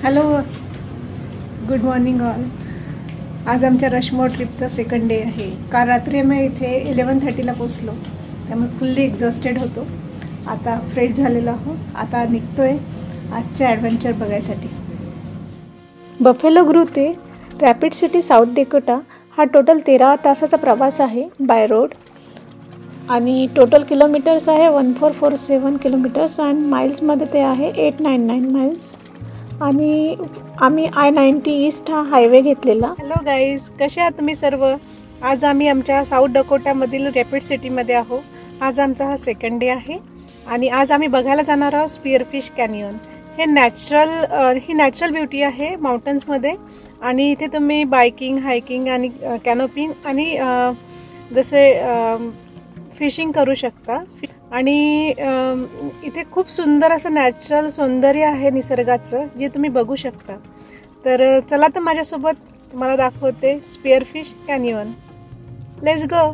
Hello, good morning all. आज आमच्या Rushmore ट्रिपचा second day आहे. काल रात्री आम्ही इथे 11:30ला पोचलो, त्यामुळे फुल्ली एक्झॉस्टेड होतो. आता फ्रेश झालेलो आहोत. आता निघतोय आजचे ॲडव्हेंचर बघायसाठी. बफेलो ग्रू ते रॅपिड सिटी साऊथ डेकोटा हा टोटल 13 तासाचा प्रवास आहे बाय रोड. आणि टोटल किलोमीटर्स आहे 1447 किलोमीटर्स अँड माइल्समध्ये ते आहे 899 माइल्स. आणि आम्ही I-90 ईस्ट हा हायवे घेतलेला. हॅलो गाईज, कसे आहात तुम्ही सर्व? आज आम्ही आमच्या साऊथ डकोटामधील रॅपिड सिटीमध्ये आहोत. आज आमचा हा सेकंड डे आहे आणि आज आम्ही बघायला जाणार आहोत स्पीअरफिश कॅनियन. ही नॅचरल ब्युटी आहे माउंटन्समध्ये आणि इथे तुम्ही बायकिंग, हायकिंग आणि कॅनोपिंग आणि जसे फिशिंग करू शकता. आणि इथे खूप सुंदर असं नॅचरल सौंदर्य आहे निसर्गाचं, जे तुम्ही बघू शकता. तर चला तर माझ्यासोबत तुम्हाला दाखवते Spearfish Canyon. Let's go.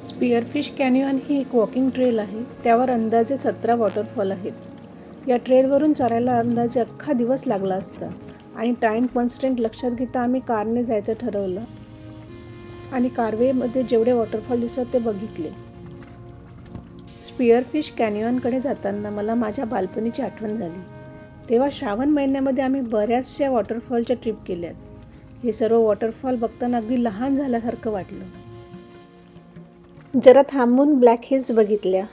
Spearfish Canyon ही एक वॉकिंग ट्रेल आहे. त्यावर अंदाजे 17 वॉटरफॉल आहेत. या ट्रेलवरून चढायला अंदाजे अख्खा दिवस लागला असता आणि टाइम कॉन्स्टंट लक्षात घेता आम्ही कारने जायचं ठरवलं आणि कारवेमध्ये जेवढे वॉटरफॉल दिसत ते बघितले. स्पीअरफिश कॅनियनकडे जाताना मला माझ्या बालपणीची आठवण झाली. तेव्हा श्रावण महिन्यामध्ये आम्ही बऱ्याचशा वॉटरफॉलच्या ट्रिप केल्यात. हे सर्व वॉटरफॉल बघताना अगदी लहान झाल्यासारखं वाटलं. जरा थांबून ब्लॅक हिल्स बघितल्या.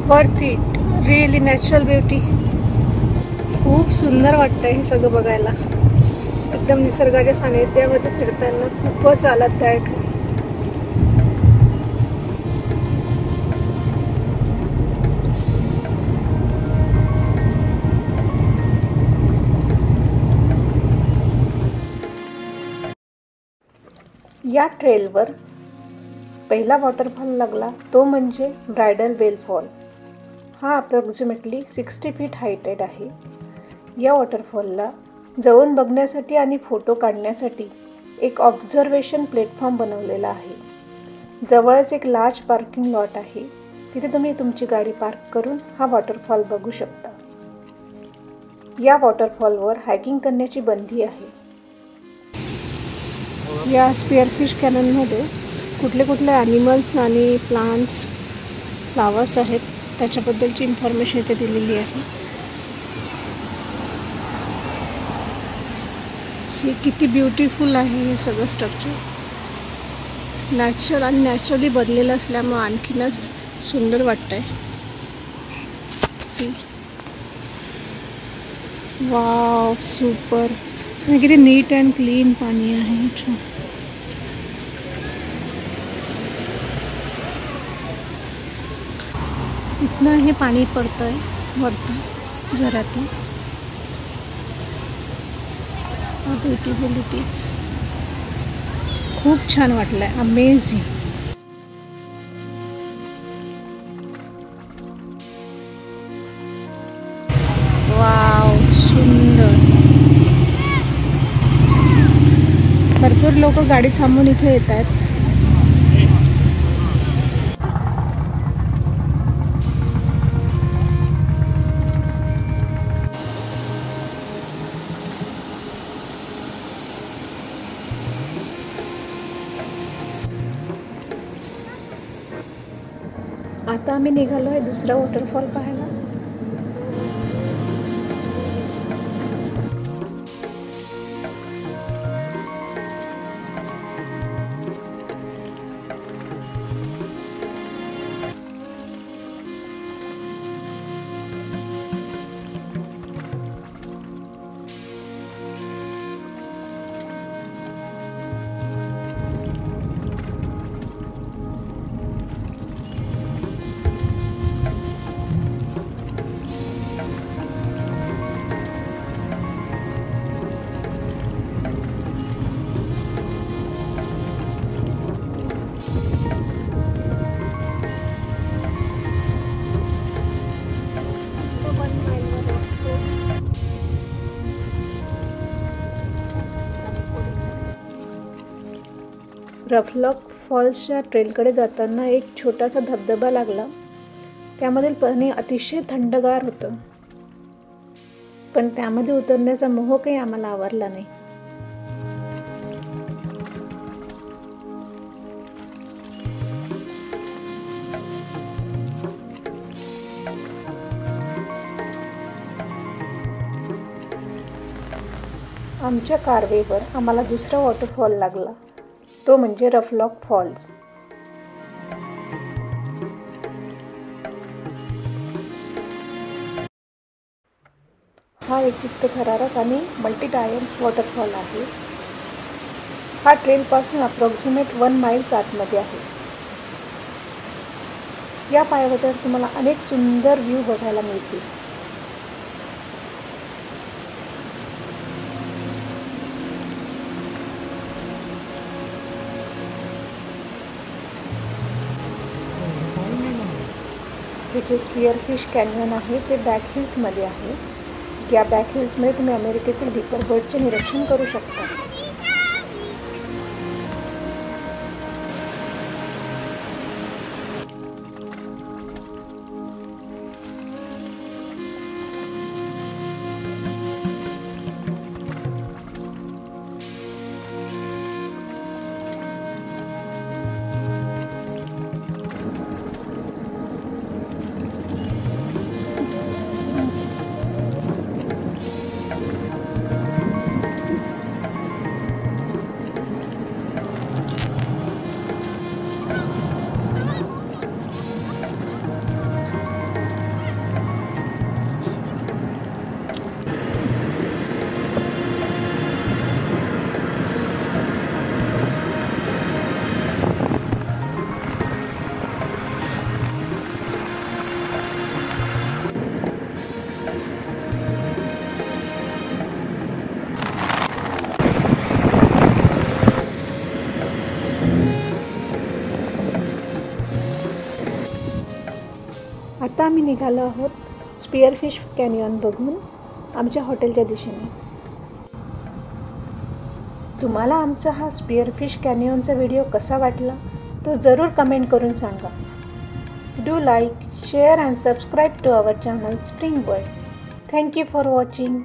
Worth it, really natural beauty. खूप सुंदर वाटतंय हे सगळं बघायला. एकदम निसर्गाच्या सानिध्यामध्ये फिरताना खूपच आल्हाददायक आहे. या ट्रेलवर पहिला वॉटरफॉल लागला तो म्हणजे ब्रायडल वेल फॉल. हा अप्रॉक्सिमेटली 60 फीट हायटेड आहे. या वॉटरफॉलला जवळून बघण्यासाठी आणि फोटो काढण्यासाठी एक ऑब्झर्वेशन प्लॅटफॉर्म बनवलेला आहे. जवळच एक लार्ज पार्किंग लॉट आहे. तिथे तुम्ही तुमची गाडी पार्क करून हा वॉटरफॉल बघू शकता. या वॉटरफॉलवर हायकिंग करण्याची बंदी आहे. या स्पीअरफिश कॅननमध्ये कुठले कुठले ॲनिमल्स आणि प्लांट्स, फ्लावर्स आहेत त्याच्याबद्दलची इन्फॉर्मेशन इथे दिलेली आहे. किती ब्युटिफुल आहे हे सगळं स्ट्रक्चर. नॅचरली बनलेलं असल्यामुळे आणखीनच सुंदर वाटतंय. Wow, super. किती नीट अँड क्लीन पाणी आहे. इथनं हे पाणी पडतंय वरतं झऱ्यातून. ब्युटिफुलिटीज खूप छान वाटलंय. अमेझिंग. वाव, सुंदर. भरपूर लोक गाडी थांबून इथे येत आहेत. आता आम्ही निघालो आहे दुसरा वॉटरफॉल पाहायला. रफलॉक फॉल्सच्या ट्रेलकडे जाताना एक छोटासा धबधबा लागला. त्यामधील पाणी अतिशय थंडगार होतं, पण त्यामध्ये उतरण्याचा मोह काही आम्हाला आवरला नाही. आमच्या कारवेवर आम्हाला दुसरा वॉटरफॉल लागला, तो म्हणजे रफलॉक फॉल्स. हा एक चित्तथरारक आणि मल्टीटायर्स वॉटरफॉल आहे. हा ट्रेलपासून अप्रॉक्सिमेट 1 माइल आतमध्ये आहे. या पायवाटेवर तुम्हाला अनेक सुंदर व्ह्यू बघायला मिळतील. हे जे स्पिअरफिश कॅन्यन आहे ते बॅक हिल्समध्ये आहे. या बॅक हिल्समध्ये तुम्ही अमेरिकेतील डिपर बर्डचे निरीक्षण करू शकता. आता आम्ही निघालो आहोत स्पिअरफिश कॅन्यन बघून आमच्या हॉटेलच्या दिशेने. तुम्हाला आमचा हा स्पिअरफिश कॅन्यनचा व्हिडिओ कसा वाटला तो जरूर कमेंट करून सांगा. Do like, share and subscribe to our channel spring bird. Thank you for watching.